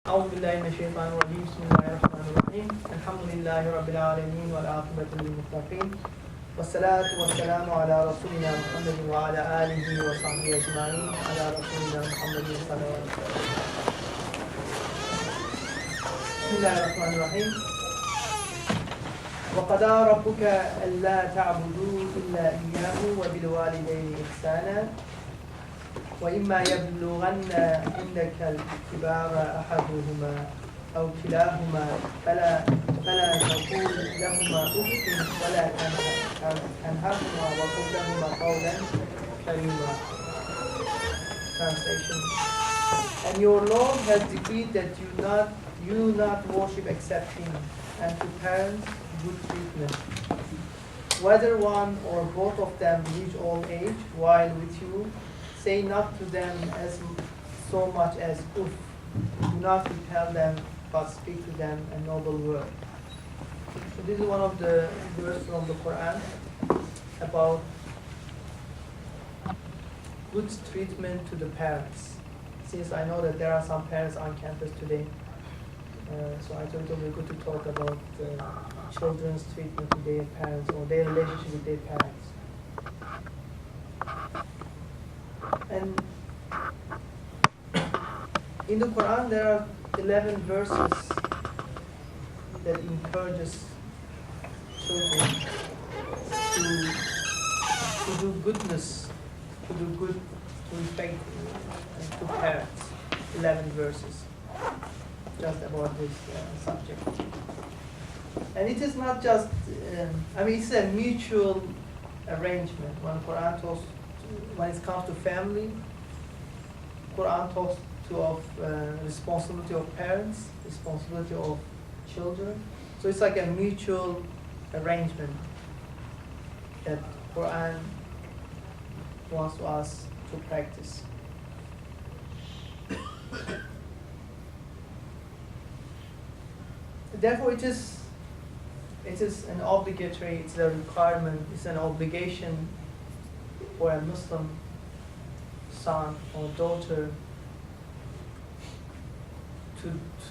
أعوذ بالله من الشيطان الرجيم بسم الله الرحمن الرحيم الحمد لله رب العالمين والعاقبة للمتقين والصلاة والسلام على رسولنا محمد وعلى آله وصحبه أجمعين على رسولنا محمد صلى الله عليه وسلم. بسم الله الرحمن الرحيم. وقضى ربك ألا تعبدوا إلا إياه وبالوالدين إحسانا وإما يبلغن عندك الكبار أحدهما أو كلاهما فلا تقول لهما أف ولا تنهرهما وقل لهما قولا كريما. Translation. And your Lord has decreed that you not worship except Him, and to parents good treatment, whether one or both of them reach old age while with you. Say not to them as so much as oof. Do not repel them, but speak to them a noble word. So this is one of the verses from the Quran about good treatment to the parents. Since I know that there are some parents on campus today, so I thought it would be good to talk about children's treatment to their parents or their relationship with their parents. And in the Quran there are 11 verses that encourages children to do goodness, to do good, to respect to parents. 11 verses just about this subject. And it is not just, it's a mutual arrangement. When it comes to family, Quran talks of responsibility of parents, responsibility of children. So it's like a mutual arrangement that Quran wants us to practice. Therefore, it is an obligatory, it's a requirement, it's an obligation for a Muslim son or daughter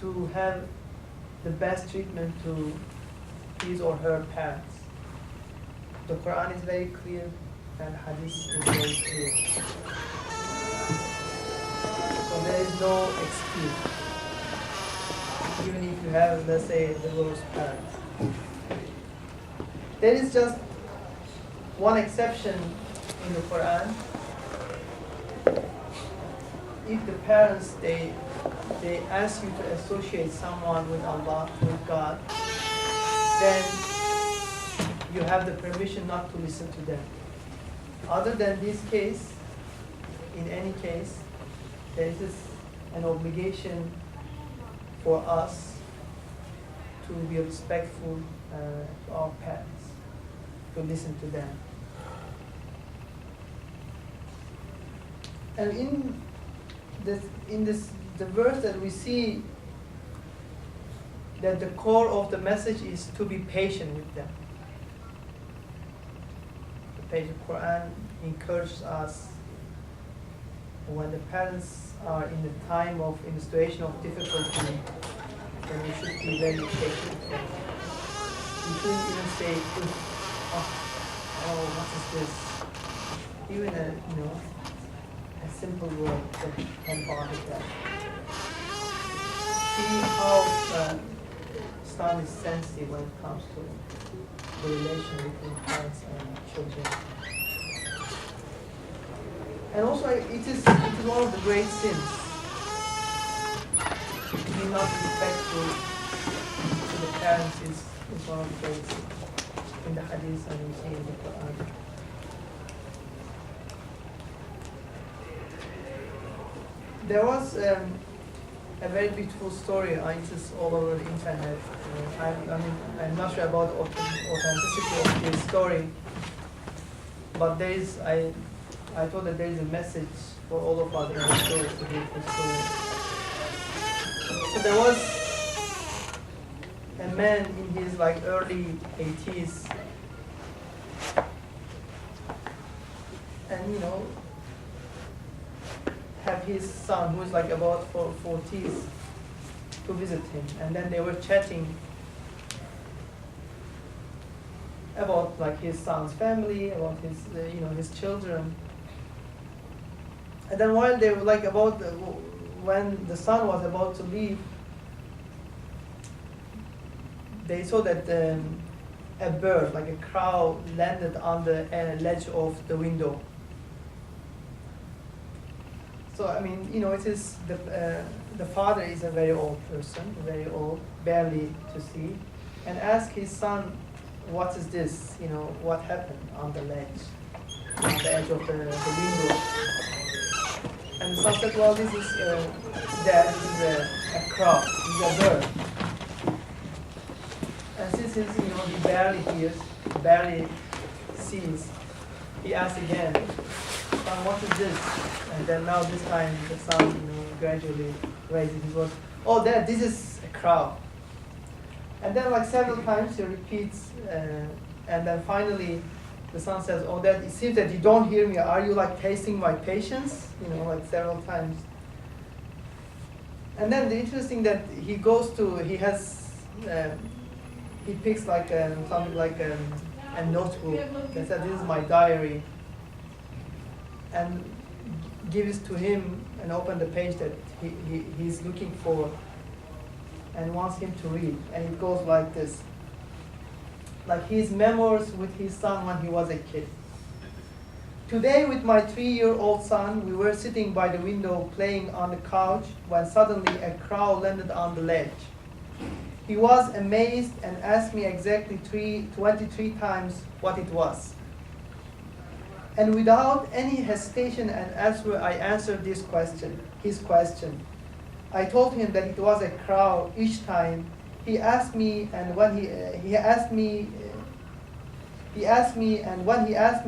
to have the best treatment to his or her parents. The Quran is very clear and Hadith is very clear. So there is no excuse, even if you have, let's say, divorced parents. There is just one exception in the Quran. If the parents they ask you to associate someone with Allah, with God, then you have the permission not to listen to them. Other than this case, in any case, there is an obligation for us to be respectful to our parents, to listen to them. And in the verse that we see that the core of the message is to be patient with them. The page of Quran encourages us when the parents are in a situation of difficulty, then we should be very patient with them. We shouldn't even say, oh, what is this? Even a simple word that can bother them. See how Islam is sensitive when it comes to the relation between parents and children. And also, it is one of the great sins to be not respectful to the parents is one of the great sins in the Hadith and we see in the Quran. There was a very beautiful story. It is all over the internet. I'm not sure about the authenticity of this story, but I thought that there is a message for all of us in the story, to read the story. So there was a man in his early 80s, and have his son who is about 40s, to visit him, and then they were chatting about like his son's family, about his his children. And then while they were like when the son was about to leave, they saw that a bird, like a crow, landed on the ledge of the window. So I mean, it is the father is a very old person, very old, barely to see, and asked his son, "What is this? What happened on the ledge, on the edge of the window?" And the son said, "Well, this is Dad. This is a crow. This is a bird." And since he barely hears, barely sees, he asked again, "Son, what is this?" And then now this time the son, gradually raises his voice. "Oh, Dad, this is a crow." And then like several times he repeats, and then finally the son says, "Oh, Dad, it seems that you don't hear me. Are you like tasting my patience?" Like several times. And then the interesting that he picks like something like a notebook that says, "This is my diary," and gives to him and open the page that he's looking for and wants him to read. And it goes like this, like his memories with his son when he was a kid. "Today with my 3-year-old son, we were sitting by the window playing on the couch when suddenly a crow landed on the ledge. He was amazed and asked me exactly 23 times what it was. And without any hesitation and answer, I answered his question. I told him that it was a crow each time. He asked me, and when he asked me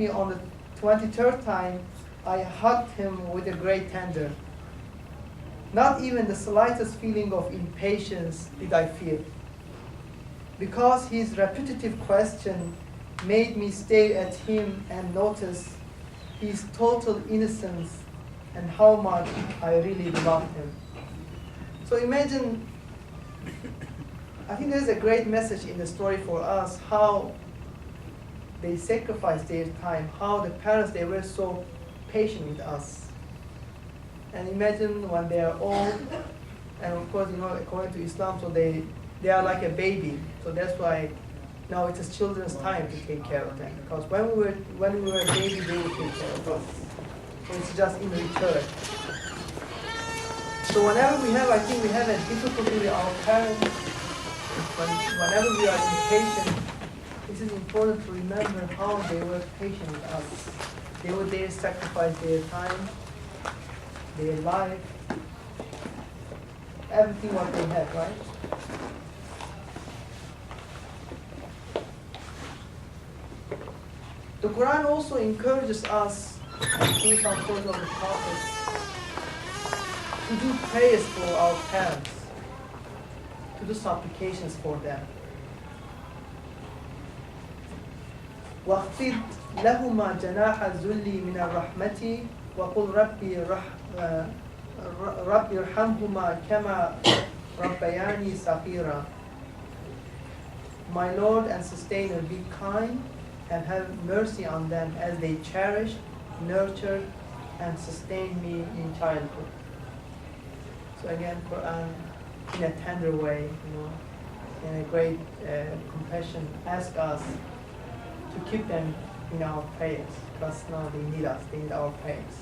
on the 23rd time, I hugged him with a great tender. Not even the slightest feeling of impatience did I feel, because his repetitive question made me stare at him and notice his total innocence and how much I really loved him." So imagine, I think there's a great message in the story for us, how they sacrificed their time, how the parents, they were so patient with us. And imagine when they are old, and of course, according to Islam, so they are like a baby. So that's why now it is children's time to take care of them. Because when we were a baby, they would take care of us. So it's just in return. So whenever I think we have a difficulty with our parents, whenever we are impatient, it is important to remember how they were patient with us. They sacrifice their time, their life, everything what they had, right? The Quran also encourages us, through some stories of the Prophet, to do prayers for our parents, to do supplications for them. وَاخْفِضْ لَهُمَا جَنَاحَ الذُّلِّ مِنَ الرَّحْمَةِ وَقُلْ رَبِّ ارْحَمْهُمَا كَمَا رَبَّيَانِي صَغِيرًا. My Lord and Sustainer, be kind and have mercy on them as they cherished, nurtured, and sustained me in childhood. So again, Quran, in a tender way, in a great compassion, ask us to keep them in our prayers, because now they need us, they need our prayers.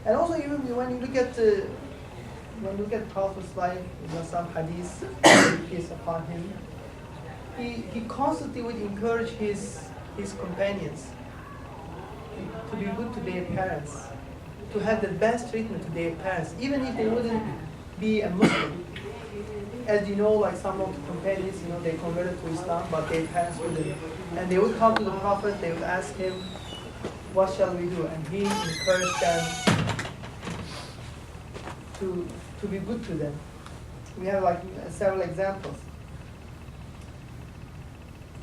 And also, even when you look at Prophet's life, some hadith, peace upon him, he constantly would encourage his companions to be good to their parents, to have the best treatment to their parents, even if they wouldn't be a Muslim. As you know, like some of the companions, they converted to Islam, but their parents wouldn't. And they would come to the Prophet, they would ask him, "What shall we do?" And he encouraged them to be good to them. We have like several examples.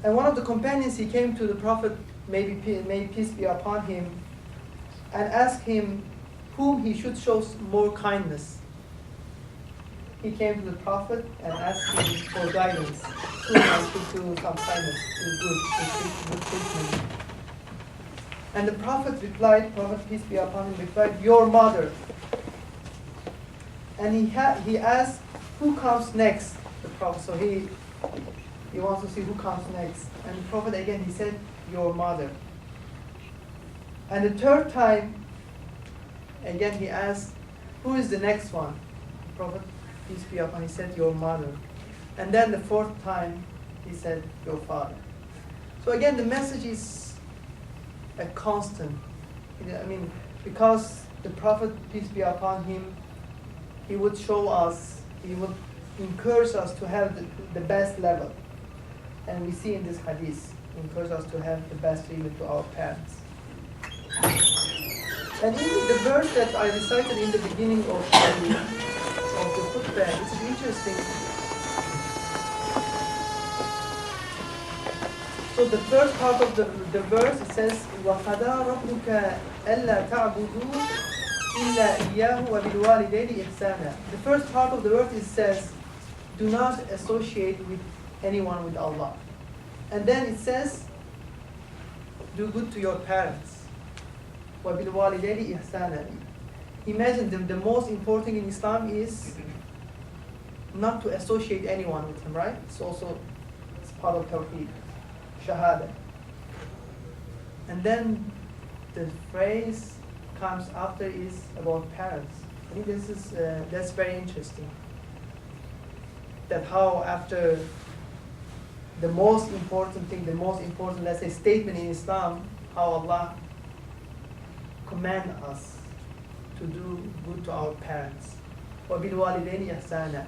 And one of the companions, he came to the Prophet, may peace be upon him, and asked him whom he should show more kindness. He came to the Prophet and asked him for guidance, whom I should do some kindness, good treatment. And the Prophet replied, Prophet peace be upon him replied, your mother. And he asked, who comes next? The Prophet, so he wants to see who comes next. And the Prophet again, he said, your mother. And the third time, again he asked, who is the next one? The Prophet, peace be upon him, he said, your mother. And then the fourth time, he said, your father. So again, the message is a constant. I mean, because the Prophet, peace be upon him, he would show us, he would encourage us to have the best level. And we see in this hadith, he encourages us to have the best treatment to our parents. And in the verse that I recited in the beginning of the khutbah, it's interesting. So the first part of the verse, it says, وَقَضَى رَبُّكَ أَلَّا تَعْبُدُوا إِلَّا إِيَّاهُ وَبِالْوَالِدَيْنِ إِحْسَانًا. The first part of the verse, it says, do not associate with anyone with Allah. And then it says, do good to your parents. وَبِالْوَالِدَيْنِ إِحْسَانًا. Imagine the most important thing in Islam is not to associate anyone with him, right? It's part of Tawheed, Shahada. And then the phrase comes after is about parents. I think that's very interesting. That how after the most important thing, let's say, statement in Islam, how Allah command us to do good to our parents. وَبِالْوَالِدَيْنِ إِحْسَانًا.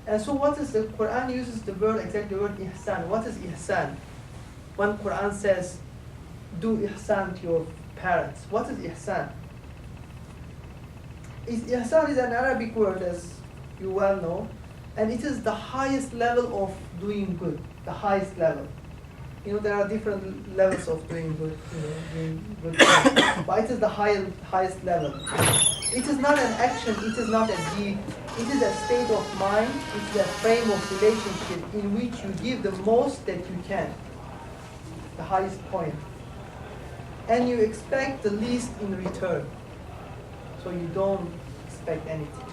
And so what is the Quran uses the word ihsan. What is ihsan? When Quran says, do ihsan to your parents, what is ihsan? Ihsan is an Arabic word, as you well know, and it is the highest level of doing good, the highest level. There are different levels of doing good, doing good things, but it is the highest level. It is not an action, it is not a deed, it is a state of mind, it is a frame of relationship in which you give the most that you can, the highest point. And you expect the least in return. So you don't expect anything.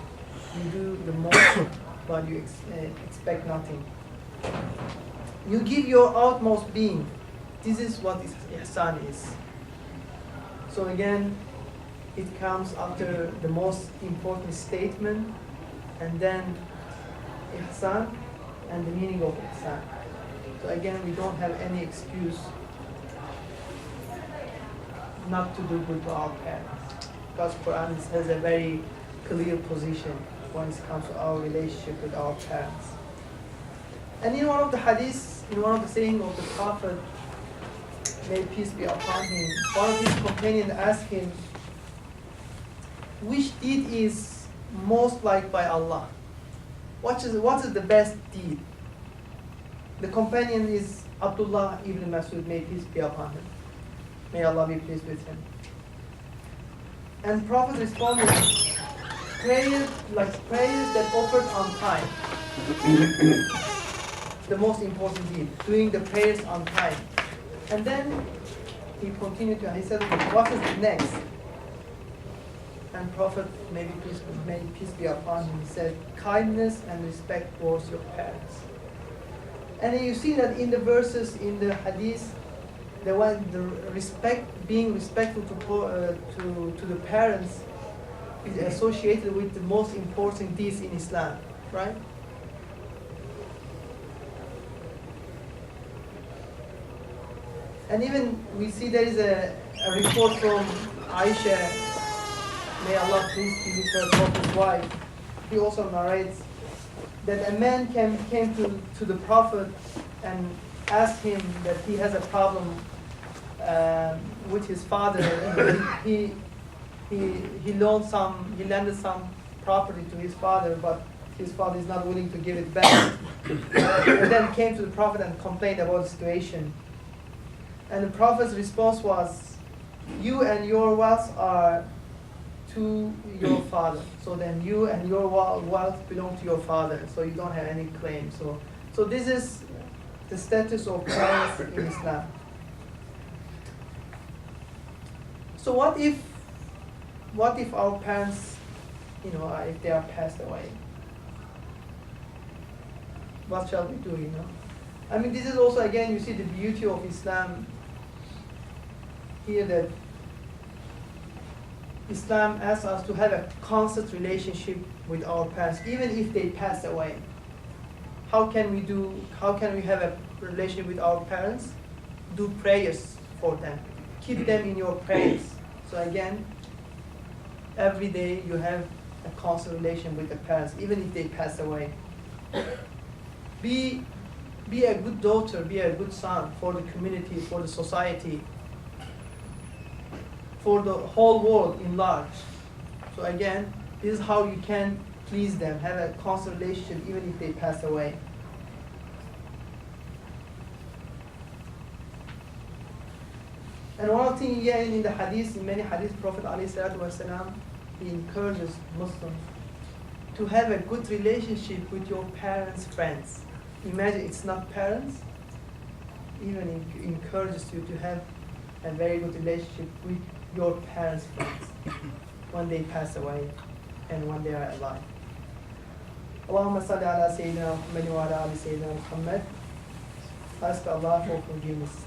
You do the most, but you expect nothing. You give your utmost being. This is what ihsan is. So again, it comes after the most important statement, and then ihsan and the meaning of ihsan. So again, we don't have any excuse not to do good to our parents, because Quran has a very clear position when it comes to our relationship with our parents. And in one of the hadiths, in one of the sayings of the Prophet, may peace be upon him, one of his companions asked him, which deed is most liked by Allah? What is the best deed? The companion is Abdullah ibn Mas'ud, may peace be upon him. May Allah be pleased with him. And Prophet responded, prayers that offered on time. The most important deed, doing the prayers on time. And then he continued he said, what is next? And Prophet, may peace be upon him, he said, kindness and respect towards your parents. And then you see that in the verses, in the hadith, being respectful to the parents is associated with the most important deeds in Islam, right? And even we see there is a report from Aisha, may Allah please be with her, Prophet's wife. He also narrates that a man came to the Prophet and asked him that he has a problem with his father. He lended some property to his father, but his father is not willing to give it back. And then came to the Prophet and complained about the situation. And the Prophet's response was, you and your wealth are to your father. So then you and your wealth belong to your father. So you don't have any claim. So this is the status of parents in Islam. So what if our parents, if they are passed away? What shall we do, I mean, this is also, again, you see the beauty of Islam here, that Islam asks us to have a constant relationship with our parents, even if they pass away. How can we have a relationship with our parents? Do prayers for them. Keep them in your prayers. So again, every day you have a constant relation with the parents, even if they pass away. Be a good daughter, be a good son for the community, for the society, for the whole world in large. So again, this is how you can please them, have a constant relationship even if they pass away. And one thing again in the hadith, in many hadiths, Prophet ﷺ, he encourages Muslims to have a good relationship with your parents' friends. Imagine it's not parents, even encourages you to have a very good relationship with your parents' friends when they pass away and when they are alive. Allahumma salli ala Sayyidina Muhammad wa ala ali Sayyidina Muhammad. Ask Allah for forgiveness.